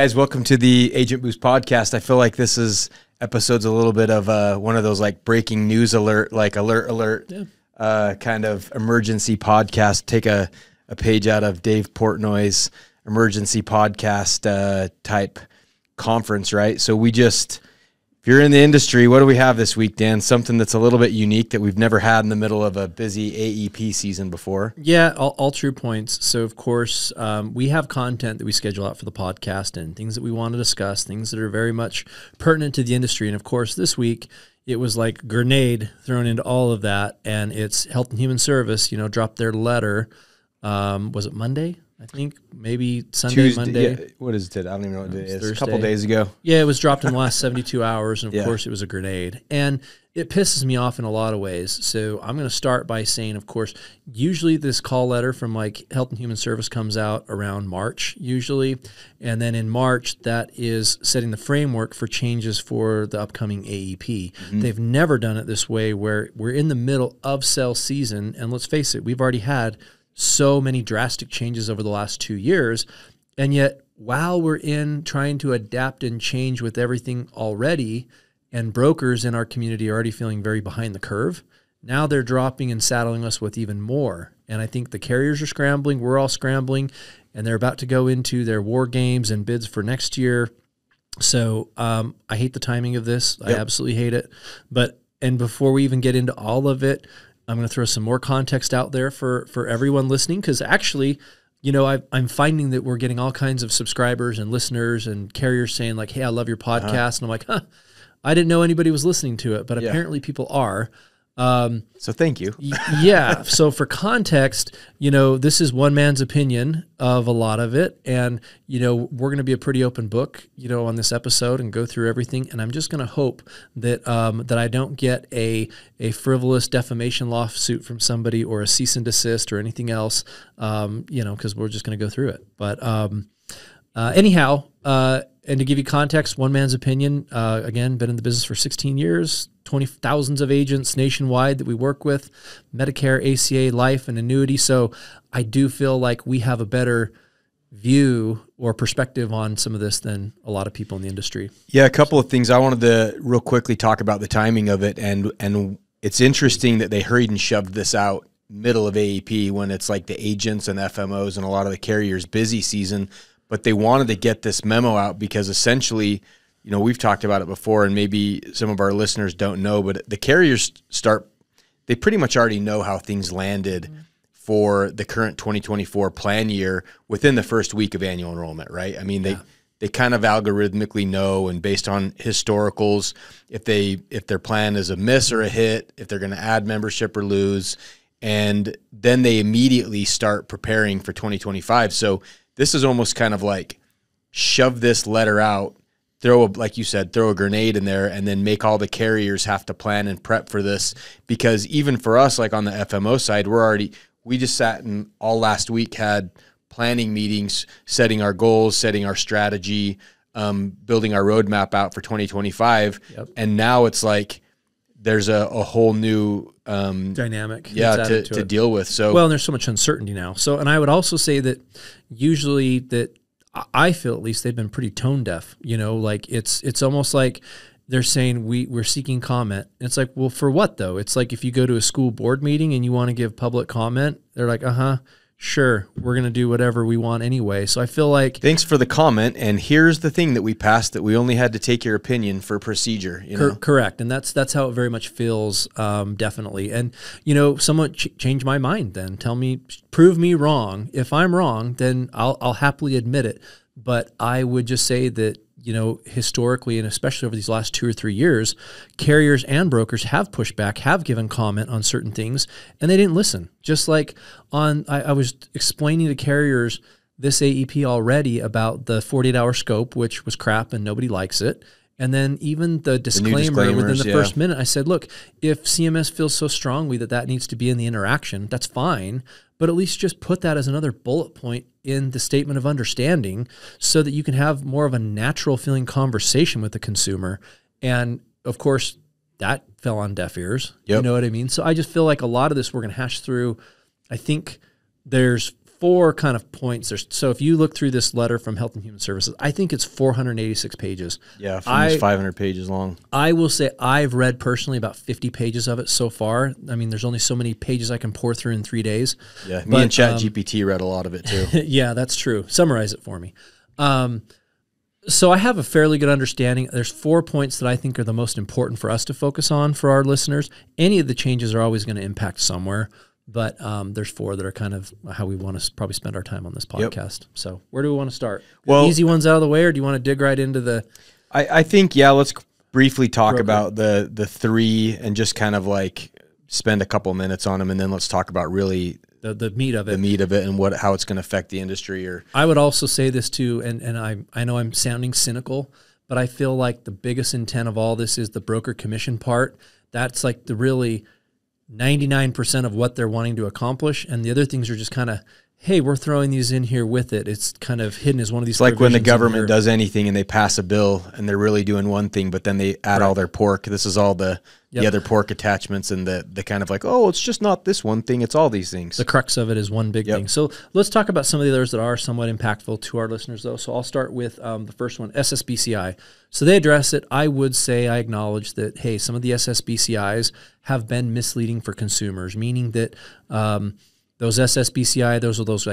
guys, welcome to the Agent Boost podcast. I feel like this is episode's a little bit of one of those like breaking news alert, like alert, kind of emergency podcast. Take a page out of Dave Portnoy's emergency podcast type conference, right? So if you're in the industry, what do we have this week, Dan? Something that's a little bit unique that we've never had in the middle of a busy AEP season before. Yeah, all true points. So, of course, we have content that we schedule out for the podcast and things that we want to discuss, things that are very much pertinent to the industry. And, of course, this week, it was like a grenade thrown into all of that. And it's Health and Human Service, dropped their letter. Was it Monday? I think maybe Sunday, Tuesday, Monday. Yeah, what is it? I don't even know what it is. Thursday. A couple days ago. Yeah, it was dropped in the last 72 hours, and of course it was a grenade. And it pisses me off in a lot of ways. So I'm going to start by saying, of course, usually this call letter from like Health and Human Service comes out around March, usually. And then in March, that is setting the framework for changes for the upcoming AEP. Mm-hmm. They've never done it this way where we're in the middle of sales season. And let's face it, we've already had so many drastic changes over the last 2 years. And yet, while we're in trying to adapt and change with everything already, and brokers in our community are already feeling very behind the curve, now they're dropping and saddling us with even more. And I think the carriers are scrambling, we're all scrambling, and they're about to go into their war games and bids for next year. So I hate the timing of this. Yep. I absolutely hate it. And before we even get into all of it, I'm going to throw some more context out there for everyone listening, because actually, I'm finding that we're getting all kinds of subscribers and listeners and carriers saying like, hey, I love your podcast. And I'm like, I didn't know anybody was listening to it, but apparently people are. So thank you. Yeah. So for context, this is one man's opinion of a lot of it. And, we're going to be a pretty open book, on this episode and go through everything. And I'm just going to hope that, that I don't get a frivolous defamation lawsuit from somebody or a cease and desist or anything else, because we're just going to go through it. But, anyhow, and to give you context, one man's opinion, again, been in the business for 16 years, 20,000s of agents nationwide that we work with, Medicare, ACA, life, and annuity. So I do feel like we have a better view or perspective on some of this than a lot of people in the industry. Yeah, a couple of things. I wanted to real quickly talk about the timing of it. And it's interesting that they hurried and shoved this out middle of AEP when it's like the agents and FMOs and a lot of the carriers' busy season. But they wanted to get this memo out because essentially, we've talked about it before and maybe some of our listeners don't know, but the carriers they pretty much already know how things landed for the current 2024 plan year within the first week of annual enrollment, right? I mean, they kind of algorithmically know, and based on historicals, if their plan is a miss or a hit, if they're going to add membership or lose, and then they immediately start preparing for 2025. So this is almost kind of like shove this letter out, like you said, throw a grenade in there, and then make all the carriers have to plan and prep for this. Because even for us, like on the FMO side, we just sat and all last week had planning meetings, setting our goals, setting our strategy, building our roadmap out for 2025. Yep. And now it's like there's a whole new dynamic to deal with. So well, and there's so much uncertainty now. So, and I would also say that usually that I feel at least they've been pretty tone deaf. Like it's almost like they're saying we're seeking comment. And it's like, well, for what though? It's like if you go to a school board meeting and you want to give public comment, they're like, sure, we're going to do whatever we want anyway. So I feel like... Thanks for the comment, and here's the thing that we passed that we only had to take your opinion for procedure. Correct, and that's how it very much feels, definitely. And, someone change my mind then. Tell me, prove me wrong. If I'm wrong, then I'll happily admit it. But I would just say that, historically, and especially over these last 2 or 3 years, carriers and brokers have pushed back, have given comment on certain things, and they didn't listen. Just like I was explaining to carriers this AEP already about the 48-hour scope, which was crap and nobody likes it. And then even the disclaimer within the first minute, I said, look, if CMS feels so strongly that needs to be in the interaction, that's fine. But at least just put that as another bullet point in the statement of understanding so that you can have more of a natural feeling conversation with the consumer. And of course, that fell on deaf ears. Yep. You know what I mean? So I just feel like a lot of this we're going to hash through. I think there's 4 kind of points. So if you look through this letter from Health and Human Services, I think it's 486 pages. Yeah, almost 500 pages long. I will say I've read personally about 50 pages of it so far. I mean, there's only so many pages I can pour through in 3 days. Yeah, me and ChatGPT read a lot of it too. Yeah, that's true. Summarize it for me. So I have a fairly good understanding. There's 4 points that I think are the most important for us to focus on for our listeners. Any of the changes are always going to impact somewhere, but there's 4 that are kind of how we want to probably spend our time on this podcast. Yep. So where do we want to start? Well, easy ones out of the way, or do you want to dig right into the... I think, yeah, let's briefly talk about the 3 and just kind of like spend a couple minutes on them, and then let's talk about really... The meat of it. The meat of it and how it's going to affect the industry. Or I would also say this too, and I know I'm sounding cynical, but I feel like the biggest intent of all this is the broker commission part. That's like the really 99% of what they're wanting to accomplish, and the other things are just kind of, hey, we're throwing these in here with it. It's kind of hidden as one of these. It's like when the government does anything and they pass a bill and they're really doing one thing, but then they add all their pork. This is all the other pork attachments and the kind of like, oh, it's just not this one thing. It's all these things. The crux of it is one big thing. So let's talk about some of the others that are somewhat impactful to our listeners, though. So I'll start with the first one, SSBCI. So they address it. I would say I acknowledge that, hey, some of the SSBCIs have been misleading for consumers, meaning that those SSBCI, those are those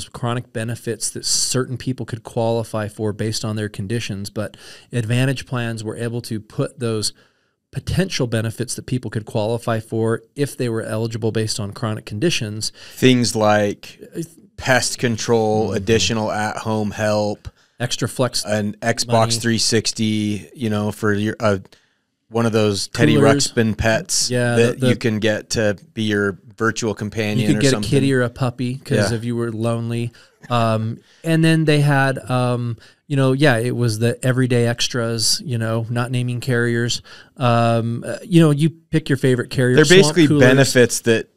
chronic benefits that certain people could qualify for based on their conditions, but Advantage plans were able to put those potential benefits that people could qualify for if they were eligible based on chronic conditions. Things like pest control, additional at-home help, extra flex, an Xbox 360, for your one of those Teddy Ruxpin pets that you can get to be your virtual companion. You could get a kitty or a puppy because if you were lonely. And then they had, it was the everyday extras, not naming carriers. You pick your favorite carrier. They're basically benefits that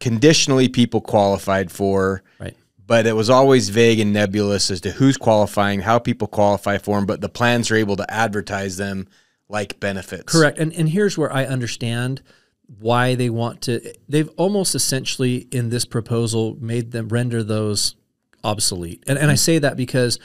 conditionally people qualified for. Right. But it was always vague and nebulous as to who's qualifying, how people qualify for them, but the plans are able to advertise them like benefits. Correct. And here's where I understand why they want to. They've almost essentially in this proposal made them render those obsolete. And I say that because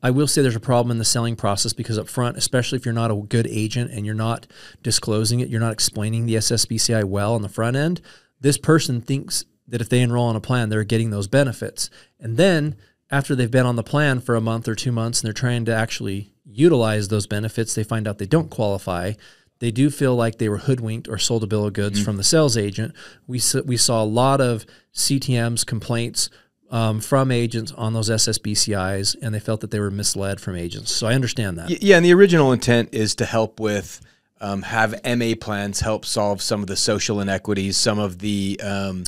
I will say there's a problem in the selling process, because up front, especially if you're not a good agent and you're not disclosing it, you're not explaining the SSBCI well on the front end, this person thinks that if they enroll on a plan, they're getting those benefits. And then after they've been on the plan for a month or 2 months and they're trying to actually utilize those benefits, they find out they don't qualify. They do feel like they were hoodwinked or sold a bill of goods from the sales agent. We saw a lot of CTMs, complaints from agents on those SSBCIs, and they felt that they were misled from agents. So I understand that. Yeah, and the original intent is to help with have MA plans help solve some of the social inequities, some of the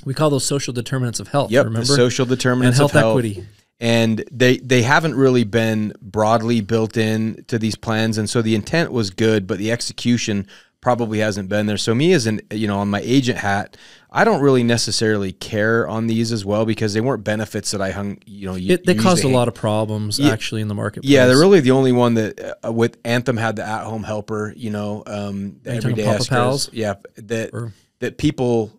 we call those social determinants of health. Yep, remember? The social determinants and of health equity. And they haven't really been broadly built in to these plans, and so the intent was good, but the execution probably hasn't been there. So me as on my agent hat, I don't really necessarily care on these as well, because they weren't benefits that I hung. They caused a lot of problems actually in the marketplace. Yeah, they're really the only one that with Anthem had the at-home helper. The everyday extras. Yeah, that people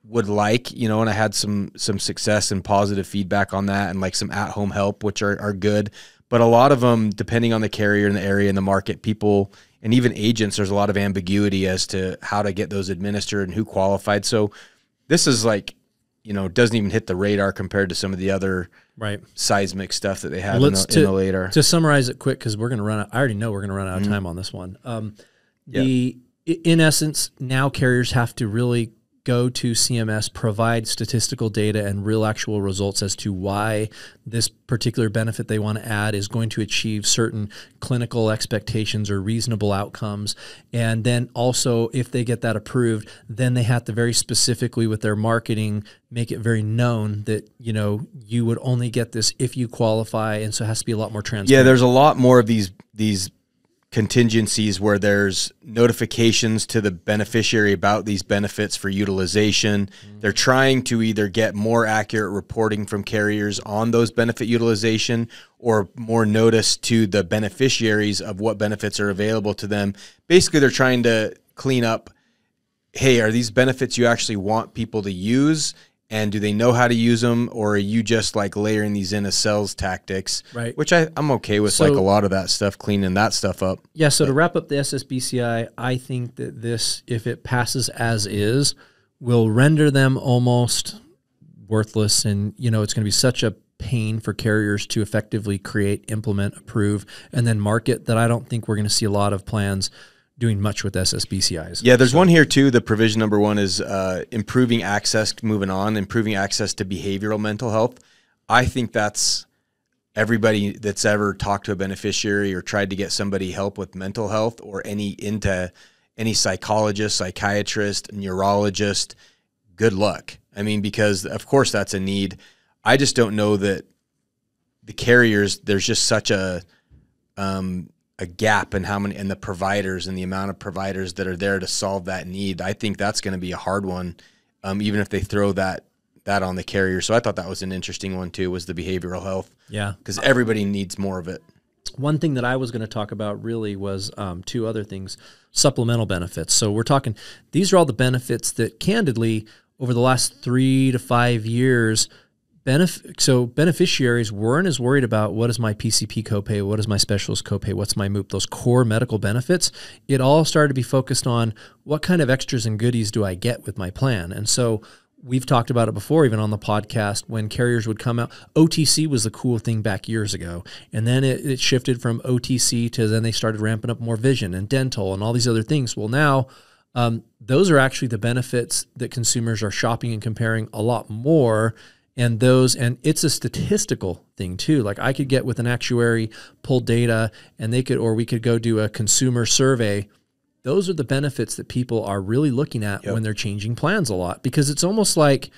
would like, and I had some success and positive feedback on that, and like some at-home help, which are good. But a lot of them, depending on the carrier and the area and the market, people and even agents, there's a lot of ambiguity as to how to get those administered and who qualified. So this is like, doesn't even hit the radar compared to some of the other seismic stuff that they have in the later. To summarize it quick, because we're going to run out. I already know we're going to run out of time on this one. In essence, now carriers have to really go to CMS, provide statistical data and real actual results as to why this particular benefit they want to add is going to achieve certain clinical expectations or reasonable outcomes. And then also, if they get that approved, then they have to very specifically with their marketing make it very known that, you would only get this if you qualify. And so it has to be a lot more transparent. Yeah, there's a lot more of these contingencies where there's notifications to the beneficiary about these benefits for utilization. They're trying to either get more accurate reporting from carriers on those benefit utilization or more notice to the beneficiaries of what benefits are available to them. Basically, they're trying to clean up, hey, are these benefits you actually want people to use? And do they know how to use them, or are you just like layering these in as sales tactics? Right. Which I'm okay with, like a lot of that stuff, cleaning that stuff up. Yeah. So to wrap up the SSBCI, I think that this, if it passes as is, will render them almost worthless. And, you know, it's going to be such a pain for carriers to effectively create, implement, approve, and then market that I don't think we're going to see a lot of plans doing much with SSBCIs. Yeah, there's one here too. The provision number 1 is improving access, improving access to behavioral mental health. I think that's everybody that's ever talked to a beneficiary or tried to get somebody help with mental health, or any psychologist, psychiatrist, neurologist, good luck. I mean, because of course that's a need. I just don't know that the carriers, there's just such a gap in how many, and the providers and the amount of providers that are there to solve that need. I think that's going to be a hard one, even if they throw that on the carrier. So I thought that was an interesting one too, was the behavioral health. Yeah. Because everybody needs more of it. One thing that I was going to talk about really was 2 other things, supplemental benefits. So we're talking, these are all the benefits that candidly over the last 3 to 5 years, so beneficiaries weren't as worried about what is my PCP copay, what is my specialist copay, what's my MOOP, those core medical benefits. It all started to be focused on what kind of extras and goodies do I get with my plan. And so we've talked about it before, even on the podcast, when carriers would come out. OTC was the cool thing back years ago. And then it shifted from OTC to then they started ramping up more vision and dental and all these other things. Well, now those are actually the benefits that consumers are shopping and comparing a lot more. And it's a statistical thing too. Like I could get with an actuary, pull data, and we could go do a consumer survey. Those are the benefits that people are really looking at when they're changing plans a lot, because it's almost like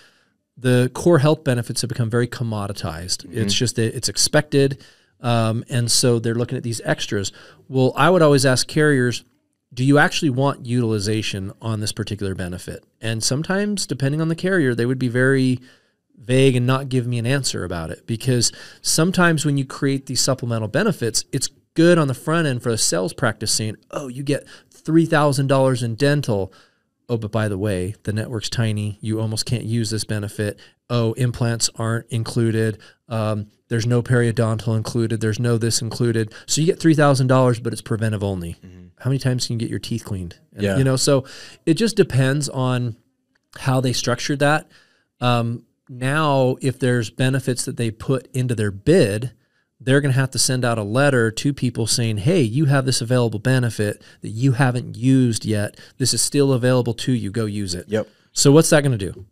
the core health benefits have become very commoditized. Mm-hmm. It's just, it's expected. And so they're looking at these extras. Well, I would always ask carriers, do you actually want utilization on this particular benefit? And sometimes, depending on the carrier, they would be very vague and not give me an answer about it, because sometimes when you create these supplemental benefits, it's good on the front end for a sales practice saying, oh, you get $3,000 in dental. Oh, but by the way, the network's tiny. You almost can't use this benefit. Oh, implants aren't included. There's no periodontal included. There's no this included. So you get $3,000, but it's preventive only. Mm-hmm. How many times can you get your teeth cleaned? And, you know, so it just depends on how they structured that. Now, if there's benefits that they put into their bid, they're going to have to send out a letter to people saying, hey, you have this available benefit that you haven't used yet. This is still available to you. Go use it. Yep. So what's that going to do?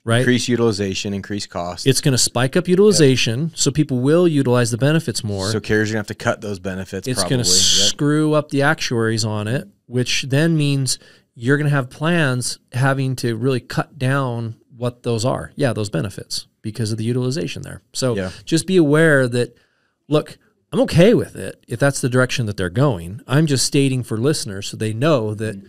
Right? Increase utilization, increase cost. It's going to spike up utilization, so people will utilize the benefits more. So carriers are going to have to cut those benefits. It's going to screw up the actuaries on it, which then means you're going to have plans having to really cut down what those are. Yeah, those benefits, because of the utilization there. So just be aware that, look, I'm okay with it if that's the direction that they're going. I'm just stating for listeners so they know that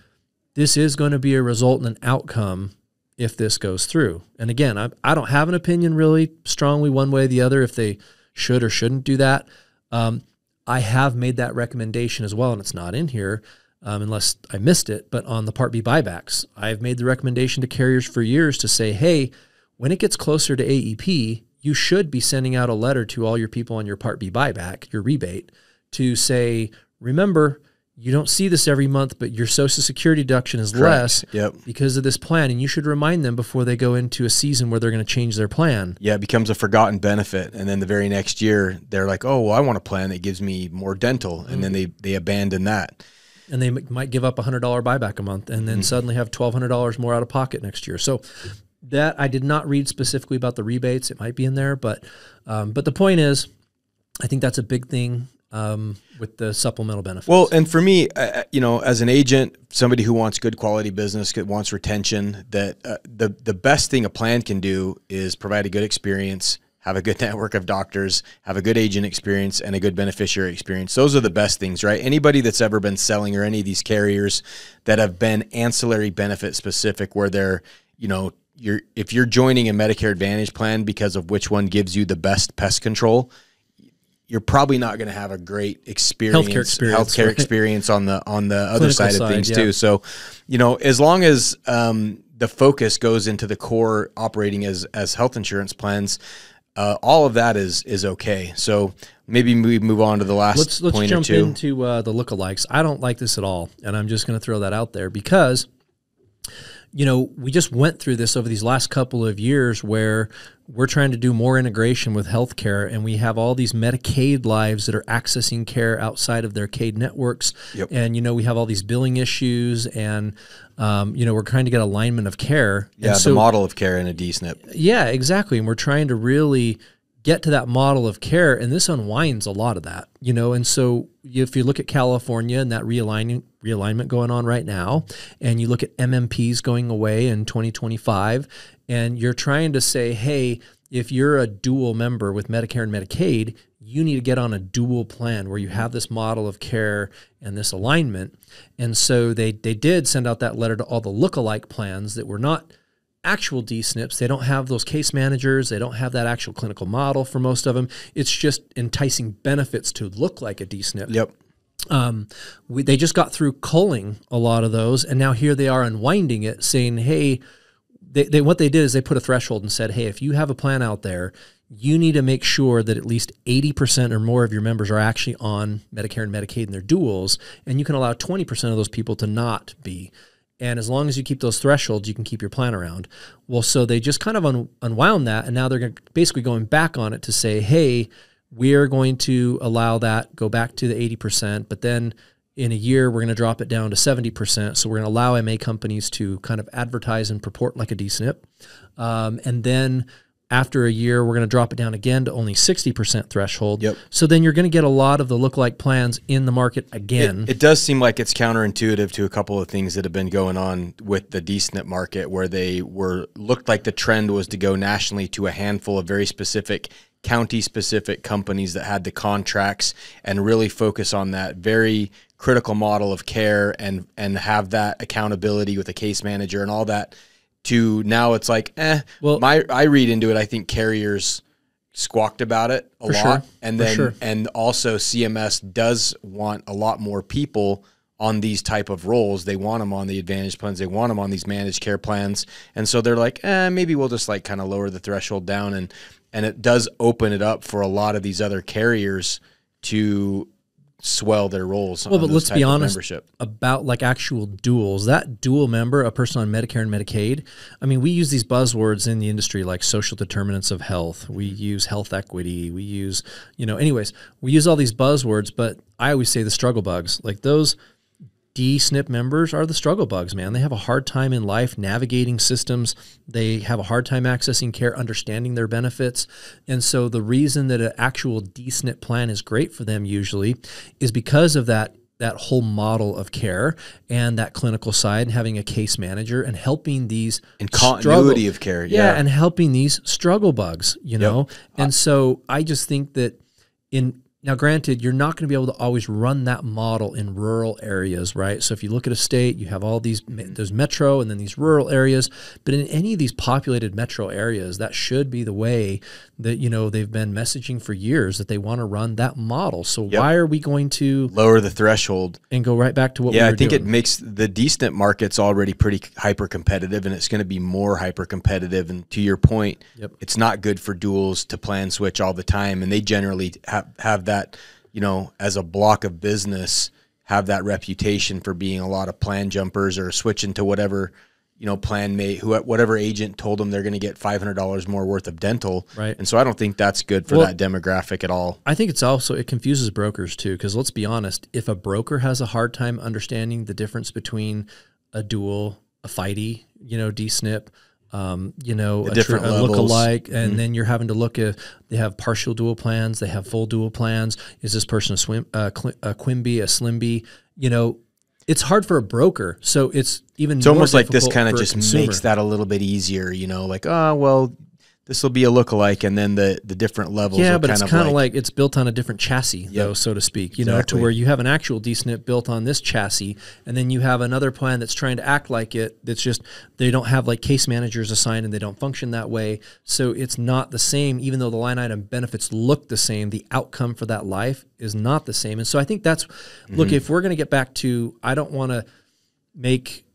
this is going to be a result and an outcome if this goes through. And again, I don't have an opinion really strongly one way or the other if they should or shouldn't do that. I have made that recommendation as well, and it's not in here unless I missed it, but on the Part B buybacks, I've made the recommendation to carriers for years to say, hey, when it gets closer to AEP, you should be sending out a letter to all your people on your Part B buyback, your rebate, to say, remember, you don't see this every month, but your Social Security deduction is less because of this plan. And you should remind them before they go into a season where they're going to change their plan. Yeah, it becomes a forgotten benefit. And then the very next year, they're like, oh, well, I want a plan that gives me more dental. And then they abandon that. And they might give up a $100 buyback a month and then suddenly have $1,200 more out of pocket next year. So that I did not read specifically about the rebates. It might be in there, but the point is, I think that's a big thing with the supplemental benefits. Well, and for me, as an agent, somebody who wants good quality business, wants retention, that the best thing a plan can do is provide a good experience, have a good network of doctors, have a good agent experience, and a good beneficiary experience. Those are the best things, right? Anybody that's ever been selling, or any of these carriers that have been ancillary benefit specific, where they're, if you're joining a Medicare Advantage plan because of which one gives you the best pest control, you're probably not going to have a great healthcare experience on the other side of things too. So, as long as the focus goes into the core operating as health insurance plans, all of that is okay. So maybe we move on to the last let's point jump or two. into the lookalikes. I don't like this at all, and I'm just going to throw that out there because, you know, we just went through this over these last couple of years where we're trying to do more integration with healthcare, and we have all these Medicaid lives that are accessing care outside of their CAID networks. Yep. And, you know, we have all these billing issues, and, you know, we're trying to get alignment of care. Yeah, and the model of care in a DSNP. Yeah, exactly. And we're trying to really get to that model of care, and this unwinds a lot of that, you know. And so if you look at California and that realignment going on right now, and you look at MMPs going away in 2025, and you're trying to say, hey, if you're a dual member with Medicare and Medicaid, you need to get on a dual plan where you have this model of care and this alignment. And so they did send out that letter to all the lookalike plans that were not actual DSNPs. They don't have those case managers. They don't have that actual clinical model for most of them. It's just enticing benefits to look like a DSNP. Yep. They just got through culling a lot of those, and now here they are unwinding it, saying, hey, what they did is they put a threshold and said, hey, if you have a plan out there, you need to make sure that at least 80% or more of your members are actually on Medicare and Medicaid and their duals, and you can allow 20% of those people to not be. And as long as you keep those thresholds, you can keep your plan around. Well, so they just kind of unwound that, and now they're basically going back on it to say, hey, we're going to allow that, go back to the 80%, but then in a year, we're going to drop it down to 70%. So we're going to allow MA companies to kind of advertise and purport like a DSNP. And then after a year, we're going to drop it down again to only 60% threshold. Yep. So then you're going to get a lot of the lookalike plans in the market again. It does seem like it's counterintuitive to a couple of things that have been going on with the DSNP market, where they looked like the trend was to go nationally to a handful of very specific county-specific companies that had the contracts and really focus on that very critical model of care and have that accountability with a case manager and all that. To now it's like, well, I read into it, I think carriers squawked about it a lot. Sure. And then and also CMS does want a lot more people on these type of roles. They want them on the Advantage plans. They want them on these managed care plans. And so they're like, maybe we'll just like kind of lower the threshold down. And it does open it up for a lot of these other carriers to swell their roles. Well, but let's be honest about like actual duals. That dual member, a person on Medicare and Medicaid, I mean, we use these buzzwords in the industry like social determinants of health. We use health equity. We use, anyways, we use all these buzzwords, but I always say the struggle bugs. Like those DSNP members are the struggle bugs, man. They have a hard time in life navigating systems. They have a hard time accessing care, understanding their benefits. And so the reason that an actual DSNP plan is great for them usually is because of that whole model of care and that clinical side and having a case manager and helping these and continuity of care. Yeah. And helping these struggle bugs, know. And so I just think that now, granted, you're not going to be able to always run that model in rural areas, right? So if you look at a state, you have all there's metro and then these rural areas. But in any of these populated metro areas, that should be the way that, they've been messaging for years that they want to run that model. So why are we going to lower the threshold and go right back to what we were doing? Yeah, I think it makes the DSNP market's already pretty hyper competitive, and it's going to be more hyper competitive. And to your point, it's not good for duals to plan switch all the time, and they generally have that, as a block of business, have that reputation for being a lot of plan jumpers or switching to whatever, plan whatever agent told them they're going to get $500 more worth of dental. Right. And so I don't think that's good for that demographic at all. I think it confuses brokers too, because let's be honest, if a broker has a hard time understanding the difference between a dual, a FIDE, DSNP, a lookalike, and then you're having to look at, they have partial dual plans, they have full dual plans. Is this person a Quimby, a Slimby? It's hard for a broker, so it's almost like this kind of just makes that a little bit easier. Like, this will be a lookalike, and then the different levels. Yeah, but it's kind of like it's built on a different chassis, though, so to speak. To where you have an actual DSNP built on this chassis, and then you have another plan that's trying to act like it. That's just they don't have like case managers assigned, and they don't function that way. So it's not the same, even though the line item benefits look the same. The outcome for that life is not the same. And so I think that's look. If we're going to get back to, I don't want to make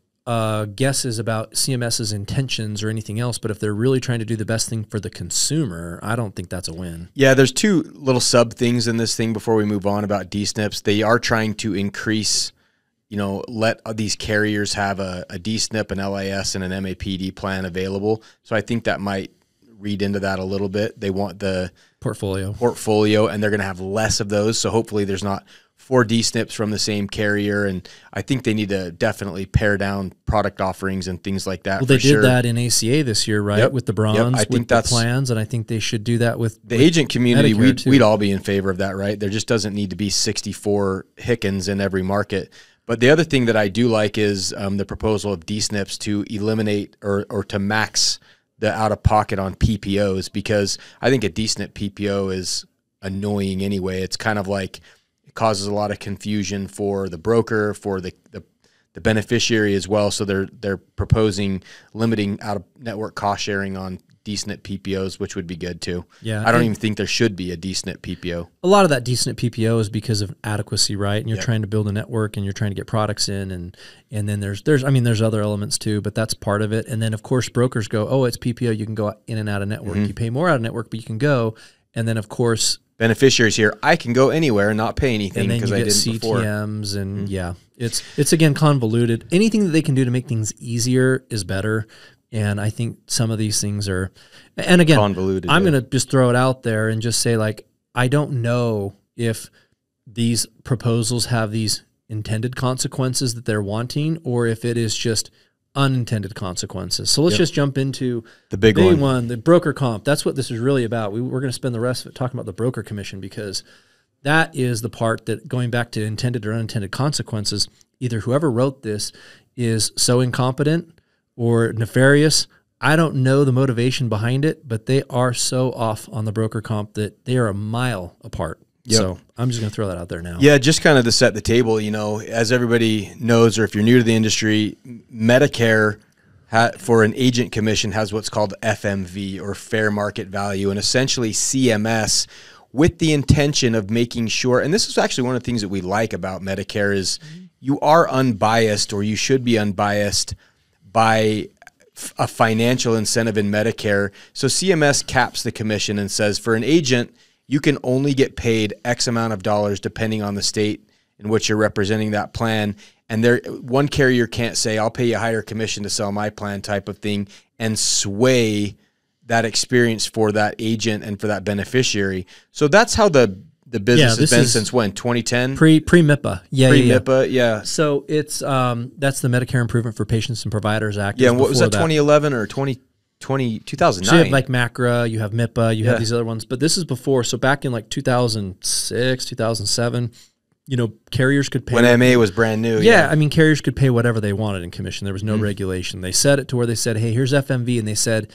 guesses about CMS's intentions or anything else, but if they're really trying to do the best thing for the consumer, I don't think that's a win. Yeah, there's two little sub things in this thing before we move on about D-SNPs. They are trying to increase, let these carriers have a D-SNP, an LIS, and an MAPD plan available. So I think that might read into that a little bit. They want the portfolio, and they're going to have less of those. So hopefully there's not 4 D-SNPs from the same carrier, and I think they need to definitely pare down product offerings and things like that. Well, they did that in ACA this year, right? Yep. With the bronze, I think that's the plans, and I think they should do that with the agent community. We'd all be in favor of that, right? There just doesn't need to be 64 Hickens in every market. But the other thing that I do like is the proposal of D-SNPs to eliminate or to max the out-of-pocket on PPOs, because I think a D-SNP PPO is annoying anyway. It's kind of like it causes a lot of confusion for the broker, for the beneficiary as well. So they're proposing limiting out-of-network cost sharing on D-SNP PPOs, which would be good too. Yeah, I don't even think there should be a D-SNP PPO. A lot of that D-SNP PPO is because of adequacy, right? And you're trying to build a network and you're trying to get products in, and then there's other elements too, but that's part of it. And then of course brokers go, oh, it's PPO, you can go in and out of network. You pay more out of network, but you can go. And then of course beneficiaries here, I can go anywhere and not pay anything because I didn't before. CTMs and it's again convoluted. Anything that they can do to make things easier is better. And I think some of these things are, and again, convoluted. I'm going to just throw it out there and just say, like, I don't know if these proposals have these intended consequences that they're wanting, or if it is just unintended consequences. So let's just jump into the big one, the broker comp. That's what this is really about. We're going to spend the rest of it talking about the broker commission, because that is the part that, going back to intended or unintended consequences, either whoever wrote this is so incompetent or nefarious. I don't know the motivation behind it, but they are so off on the broker comp that they are a mile apart. Yep. So I'm just going to throw that out there now. Yeah, just kind of to set the table, as everybody knows, or if you're new to the industry, Medicare for an agent commission has what's called FMV, or fair market value, and essentially CMS, with the intention of making sure, and this is actually one of the things that we like about Medicare, is you are unbiased, or you should be unbiased, by a financial incentive in Medicare. So CMS caps the commission and says, for an agent, you can only get paid X amount of dollars depending on the state in which you're representing that plan. And one carrier can't say, I'll pay you a higher commission to sell my plan type of thing, and sway that experience for that agent and for that beneficiary. So that's how the business has been since when? 2010? Pre-MIPA. Pre-MIPA, yeah. So it's that's the Medicare Improvement for Patients and Providers Act. Yeah, and what was that, 2011 or 2009? So you have like MACRA, you have MIPA, you have these other ones. But this is before. So back in like 2006, 2007, carriers could pay. When MA was brand new. Yeah, I mean, carriers could pay whatever they wanted in commission. There was no regulation. They set it to where they said, hey, here's FMV. And they said,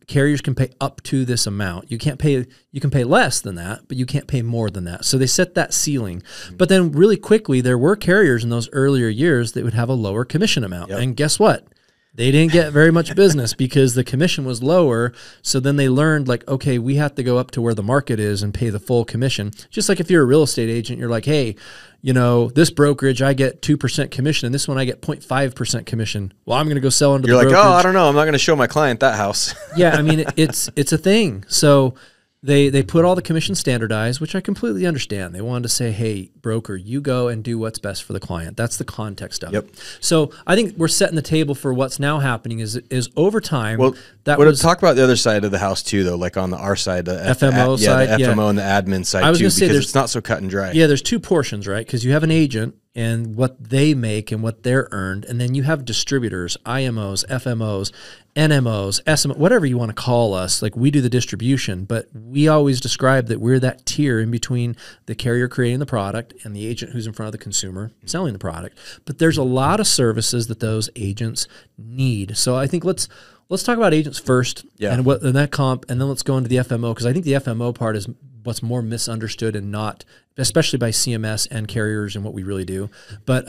carriers can pay up to this amount. You can pay less than that, but you can't pay more than that. So they set that ceiling. But then really quickly, there were carriers in those earlier years that would have a lower commission amount. Yep. And guess what? They didn't get very much business because the commission was lower. So then they learned, like, okay, we have to go up to where the market is and pay the full commission. Just like if you're a real estate agent, you're like, hey, this brokerage, I get 2% commission, and this one I get 0.5% commission. Well, I'm going to go sell into the brokerage. You're like, oh, I don't know. I'm not going to show my client that house. Yeah, I mean, it's a thing. So they put all the commission standardized, which I completely understand. They wanted to say, hey, broker, you go and do what's best for the client. That's the context of it. So I think we're setting the table for what's now happening is over time. Well, talk about the other side of the house too, though, like on our side, the FMO side. The FMO and the admin side too, because it's not so cut and dry. Yeah, there's two portions, right? Because you have an agent and what they make and what they're earned, and then you have distributors, IMOs, FMOs, NMOs, SMO, whatever you want to call us. Like, we do the distribution, but we always describe that we're that tier in between the carrier creating the product and the agent who's in front of the consumer selling the product. But there's a lot of services that those agents need. So I think let's talk about agents first, and that comp, and then let's go into the FMO, because I think the FMO part is what's more misunderstood and not, especially by CMS and carriers and what we really do. But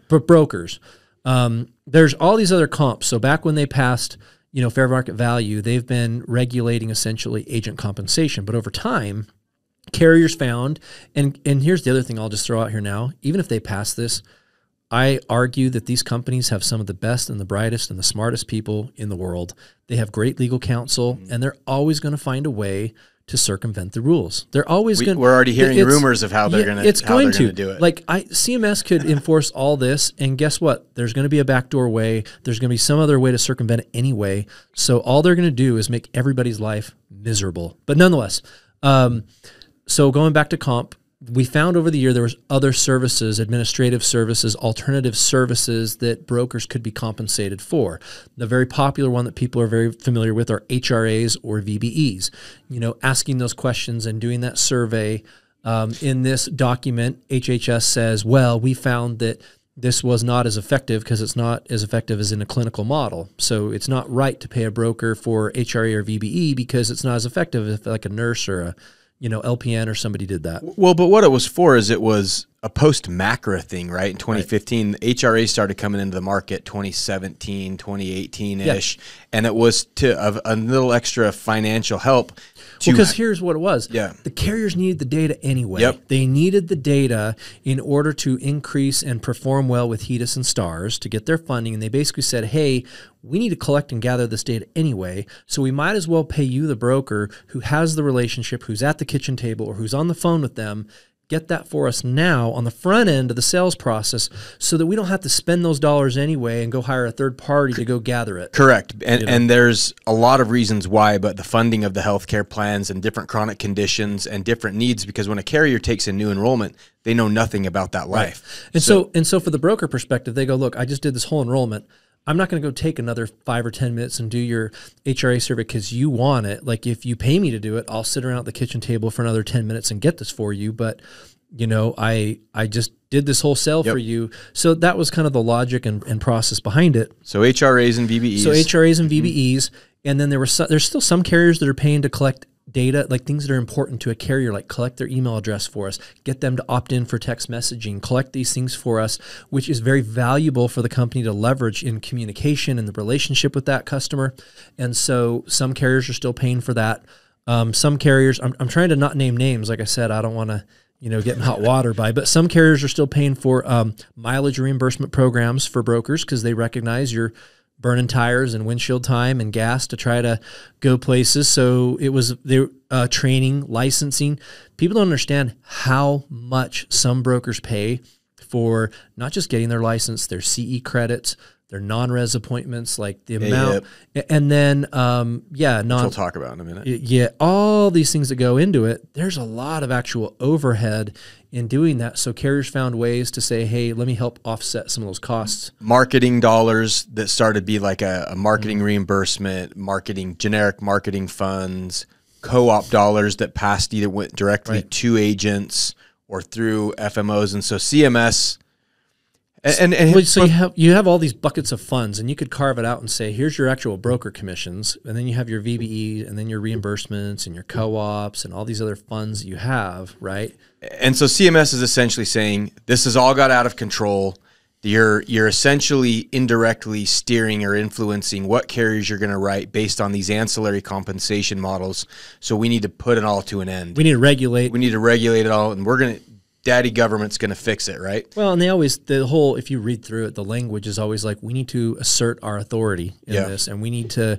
brokers, there's all these other comps. So back when they passed, fair market value, they've been regulating essentially agent compensation. But over time, carriers found, and here's the other thing I'll just throw out here now, even if they pass this, I argue that these companies have some of the best and the brightest and the smartest people in the world. They have great legal counsel, and they're always going to find a way to circumvent the rules. They're always going. We're already hearing rumors of how they're going to do it. Like CMS could enforce all this, and guess what? There's going to be a backdoor way. There's going to be some other way to circumvent it anyway. So all they're going to do is make everybody's life miserable. But nonetheless, so going back to comp, we found over the year there was other services, administrative services, alternative services that brokers could be compensated for. The very popular one that people are very familiar with are HRAs or VBEs. You know, asking those questions and doing that survey. In this document, HHS says, well, we found that this was not as effective because it's not as effective as in a clinical model. So it's not right to pay a broker for HRA or VBE because it's not as effective if like a nurse or a LPN or somebody did that. Well, but what it was for is it was a post-MACRA thing, right? In 2015, right. HRA started coming into the market 2017, 2018-ish, and it was to a little extra financial help. Because here's what it was. Yeah. The carriers needed the data anyway. Yep. They needed the data in order to increase and perform well with HEDIS and STARS to get their funding. And they basically said, hey, we need to collect and gather this data anyway, so we might as well pay you, the broker, who has the relationship, who's at the kitchen table or who's on the phone with them, get that for us now on the front end of the sales process so that we don't have to spend those dollars anyway and go hire a third party to go gather it. Correct. And there's a lot of reasons why, but the funding of the healthcare plans and different chronic conditions and different needs, because when a carrier takes a new enrollment, they know nothing about that life. Right. And so for the broker perspective, they go, look, I just did this whole enrollment. I'm not going to go take another 5 or 10 minutes and do your HRA survey because you want it. Like if you pay me to do it, I'll sit around at the kitchen table for another 10 minutes and get this for you. But, you know, I just did this whole sale for you. So that was kind of the logic and process behind it. So HRAs and VBEs. So HRAs and VBEs. And then there's still some carriers that are paying to collect data, like things that are important to a carrier, like collect their email address for us, get them to opt in for text messaging, collect these things for us, which is very valuable for the company to leverage in communication and the relationship with that customer. And so some carriers are still paying for that. Some carriers, I'm trying to not name names. Like I said, I don't want to, get in hot water but some carriers are still paying for mileage reimbursement programs for brokers because they recognize you're burning tires and windshield time and gas to try to go places. So it was training, licensing. People don't understand how much some brokers pay for not just getting their license, their CE credits, their non-res appointments, like the amount, and then we'll talk about in a minute. Yeah, all these things that go into it. There's a lot of actual overhead in doing that. So carriers found ways to say, hey, let me help offset some of those costs. Marketing dollars that started to be like a marketing reimbursement, generic marketing funds, co-op dollars that passed either went directly to agents or through FMOs. And so CMS... So you have all these buckets of funds, and you could carve it out and say, here's your actual broker commissions, and then you have your VBE, and then your reimbursements, and your co-ops, and all these other funds that you have, right? And so CMS is essentially saying, this has all got out of control. You're essentially indirectly steering or influencing what carriers you're going to write based on these ancillary compensation models. So we need to put it all to an end. We need to regulate. We need to regulate it all, and daddy government's going to fix it, right? Well, and if you read through it, the language is always like, we need to assert our authority in this, and we need to,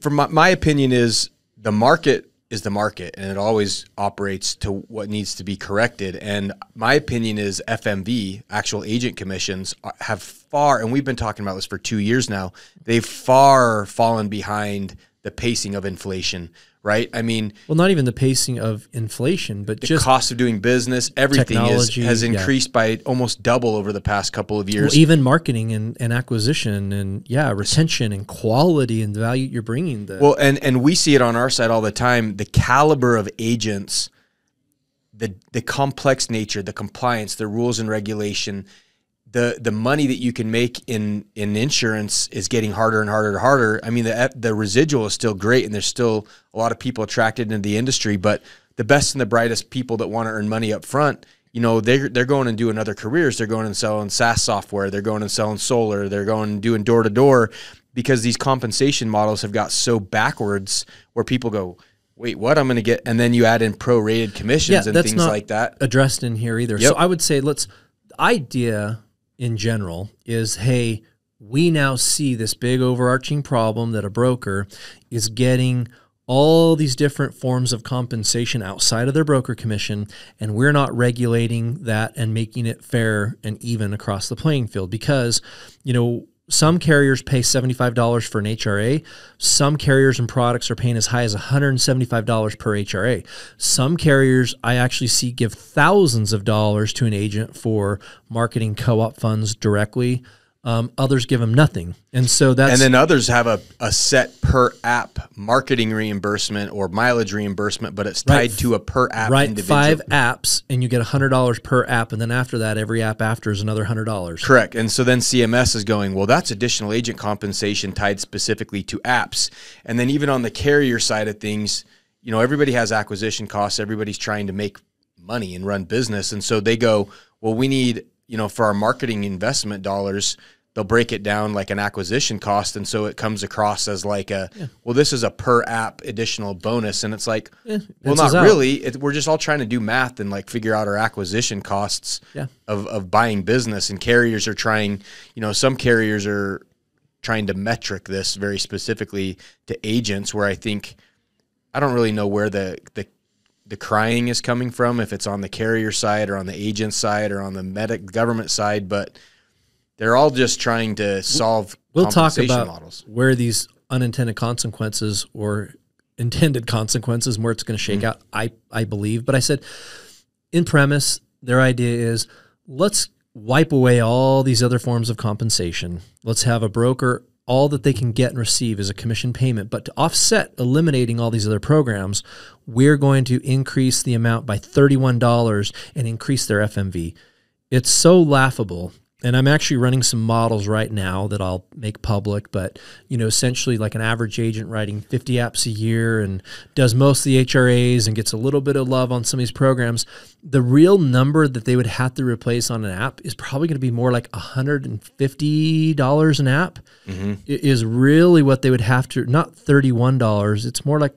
From my opinion is the market is the market, and it always operates to what needs to be corrected. And my opinion is FMV, actual agent commissions, have far, and we've been talking about this for 2 years now, they've far fallen behind the pacing of inflation. Right? I mean... Well, not even the pacing of inflation, but just... the cost of doing business, everything has increased by almost double over the past couple of years. Well, even marketing and acquisition and, retention and quality and the value you're bringing. Well, and we see it on our side all the time, the caliber of agents, the complex nature, the compliance, the rules and regulation, the money that you can make in insurance is getting harder and harder and harder. I mean, the residual is still great, and there's still a lot of people attracted into the industry, but the best and the brightest people that want to earn money up front, they're going and doing other careers. They're going and selling SaaS software. They're going and selling solar. They're going and doing door-to-door because these compensation models have got so backwards where people go, wait, what? I'm going to get, and then you add in prorated commissions and things like that. Addressed in here either. Yep. So I would say idea in general is, hey, we now see this big overarching problem that a broker is getting all these different forms of compensation outside of their broker commission, and we're not regulating that and making it fair and even across the playing field. Because, you know, some carriers pay $75 for an HRA. Some carriers and products are paying as high as $175 per HRA. Some carriers I actually see give thousands of dollars to an agent for marketing co-op funds directly. Others give them nothing. And so that's... And then others have a set per app marketing reimbursement or mileage reimbursement, but it's tied to a per app individual. 5 apps, and you get $100 per app. And then after that, every app after is another $100. Correct. And so then CMS is going, well, that's additional agent compensation tied specifically to apps. And then even on the carrier side of things, you know, everybody has acquisition costs. Everybody's trying to make money and run business. And so they go, well, we need... You know, for our marketing investment dollars, they'll break it down like an acquisition cost. And so it comes across as like well, this is a per app additional bonus. And it's like, well, not really. We're just all trying to do math and like figure out our acquisition costs of buying business. And carriers are trying, you know, some carriers are trying to metric this very specifically to agents, where I think, I don't really know where the crying is coming from, if it's on the carrier side or on the agent side or on the government side, but they're all just trying to solve compensation models. We'll talk about where these unintended consequences or intended consequences, where it's going to shake out, I believe. But I said, in premise, their idea is, let's wipe away all these other forms of compensation. Let's have a broker, all that they can get and receive is a commission payment. But to offset eliminating all these other programs, we're going to increase the amount by $31 and increase their FMV. It's so laughable. And I'm actually running some models right now that I'll make public, but, you know, essentially like an average agent writing 50 apps a year and does most of the HRAs and gets a little bit of love on some of these programs. The real number that they would have to replace on an app is probably going to be more like $150 an app. It is really what they would have to, not $31. It's more like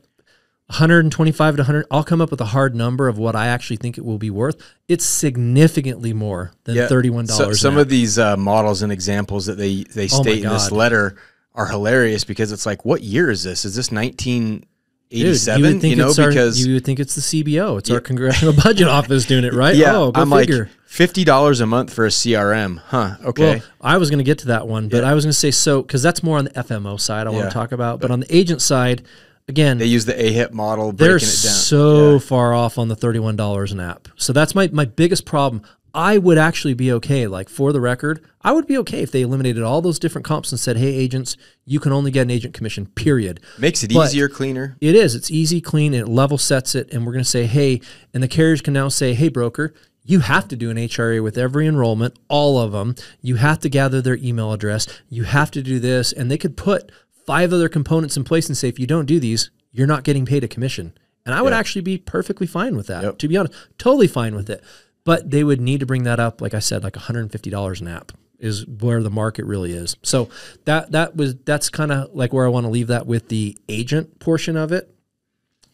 125 to 100. I'll come up with a hard number of what I actually think it will be worth. It's significantly more than $31. So, some of these models and examples that they state in this letter are hilarious, because it's like, what year is this? Is this 1987? Dude, because you would think it's the CBO. It's our Congressional Budget Office doing it, right? Yeah, go I'm figure. Like $50 a month for a CRM, huh? Okay. Well, I was going to get to that one, but I was going to say, so because that's more on the FMO side I want to talk about, but on the agent side. Again, they use the AHIP model, they're breaking it down. So far off on the $31 an app. So that's my biggest problem. I would actually be okay, like for the record, I would be okay if they eliminated all those different comps and said, hey, agents, you can only get an agent commission, period. Makes it easier, cleaner. It is. It's easy, clean, it level sets it, and we're going to say, hey, and the carriers can now say, hey, broker, you have to do an HRA with every enrollment, all of them. You have to gather their email address. You have to do this, and they could put 5 other components in place and say, if you don't do these, you're not getting paid a commission. And I would actually be perfectly fine with that, to be honest, totally fine with it. But they would need to bring that up, like I said, like $150 an app is where the market really is. So that's kind of like where I want to leave that with the agent portion of it.